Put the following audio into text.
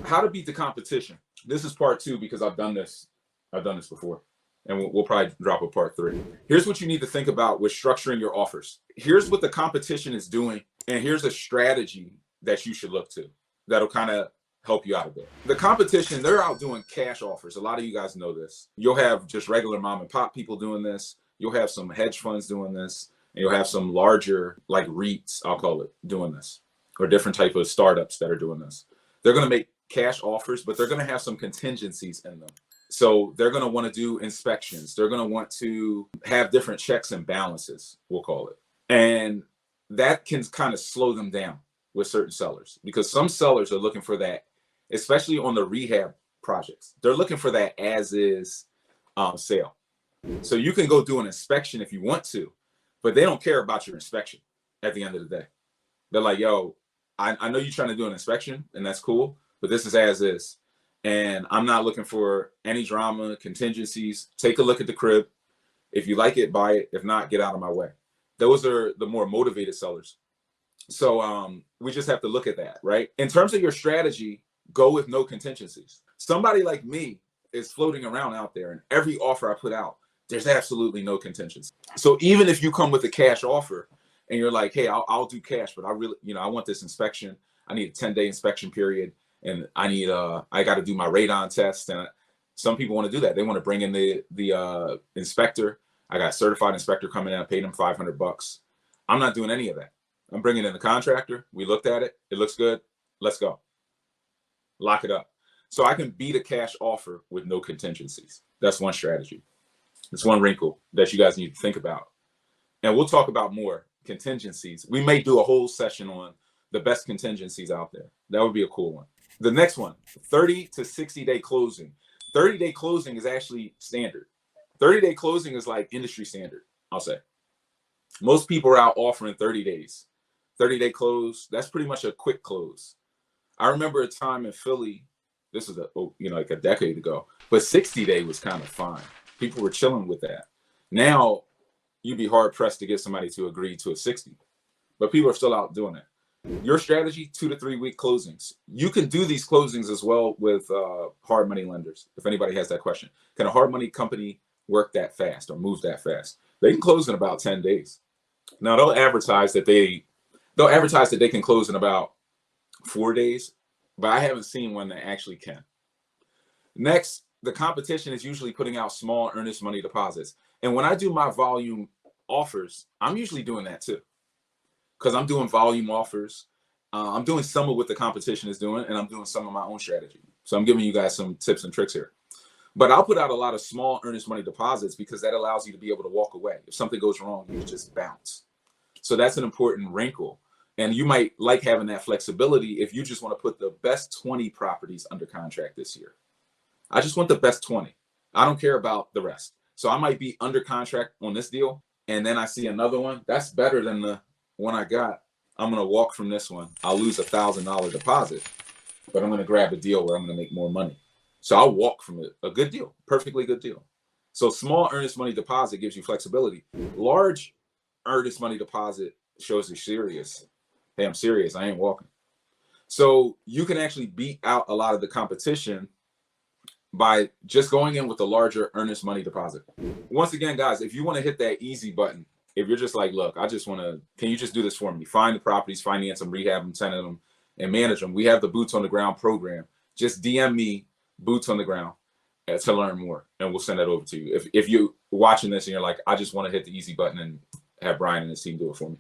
How to beat the competition. This is part 2 because I've done this before, and we'll probably drop a part 3. Here's what you need to think about with structuring your offers. Here's what the competition is doing, and here's a strategy that you should look to that'll kind of help you out a bit. The competition, they're out doing cash offers. A lot of you guys know this. You'll have just regular mom and pop people doing this. You'll have some hedge funds doing this, and you'll have some larger, like REITs, I'll call it, doing this, or different type of startups that are doing this. They're going to make cash offers, but they're going to have some contingencies in them. So they're going to want to do inspections. They're going to want to have different checks and balances, we'll call it. And that can kind of slow them down with certain sellers, because some sellers are looking for that, especially on the rehab projects. They're looking for that as is sale. So you can go do an inspection if you want to, but they don't care about your inspection at the end of the day. They're like, yo, I know you're trying to do an inspection, and that's cool, but this is as is. And I'm not looking for any drama, contingencies. Take a look at the crib. If you like it, buy it. If not, get out of my way. Those are the more motivated sellers. So we just have to look at that, right? In terms of your strategy, go with no contingencies. Somebody like me is floating around out there, and every offer I put out, there's absolutely no contingency. So even if you come with a cash offer and you're like, hey, I'll do cash, but I really, I want this inspection. I need a 10-day inspection period, and I need I got to do my radon test. And some people want to do that. They want to bring in the inspector. I got a certified inspector coming in. I paid him $500. I'm not doing any of that. I'm bringing in the contractor. We looked at it. It looks good. Let's go. Lock it up. So I can beat a cash offer with no contingencies. That's one strategy. It's one wrinkle that you guys need to think about. And we'll talk about more contingencies. We may do a whole session on the best contingencies out there. That would be a cool one. The next one, 30 to 60-day closing. 30-day closing is actually standard. 30-day closing is like industry standard, I'll say. Most people are out offering 30 days. 30-day close, that's pretty much a quick close. I remember a time in Philly, this is like a decade ago, but 60-day was kind of fine. People were chilling with that. Now, you'd be hard pressed to get somebody to agree to a 60, but people are still out doing it. Your strategy, 2 to 3 week closings. You can do these closings as well with hard money lenders. If anybody has that question, can a hard money company work that fast or move that fast? They can close in about 10 days. Now they'll advertise that they can close in about 4 days, but I haven't seen one that actually can. Next, the competition is usually putting out small earnest money deposits. And when I do my volume offers, I'm usually doing that too, because I'm doing volume offers. I'm doing some of what the competition is doing, and I'm doing some of my own strategy. So I'm giving you guys some tips and tricks here. But I'll put out a lot of small earnest money deposits because that allows you to be able to walk away. If something goes wrong, you just bounce. So that's an important wrinkle. And you might like having that flexibility if you just want to put the best 20 properties under contract this year. I just want the best 20. I don't care about the rest. So I might be under contract on this deal, and then I see another one that's better than the one I got. I'm going to walk from this one. I'll lose $1,000 deposit, but I'm going to grab a deal where I'm going to make more money. So I'll walk from it. A good deal, perfectly good deal. So small earnest money deposit gives you flexibility. Large earnest money deposit shows you're serious. Hey, I'm serious. I ain't walking. So you can actually beat out a lot of the competition by just going in with a larger earnest money deposit. Once again, guys, if you want to hit that easy button, if you're just like, look, I just want to, can you just do this for me? Find the properties, finance them, rehab them, tenant them, and manage them. We have the Boots on the Ground program. Just DM me, Boots on the Ground, to learn more, and we'll send that over to you. If you're watching this and you're like, I just want to hit the easy button and have Brian and his team do it for me.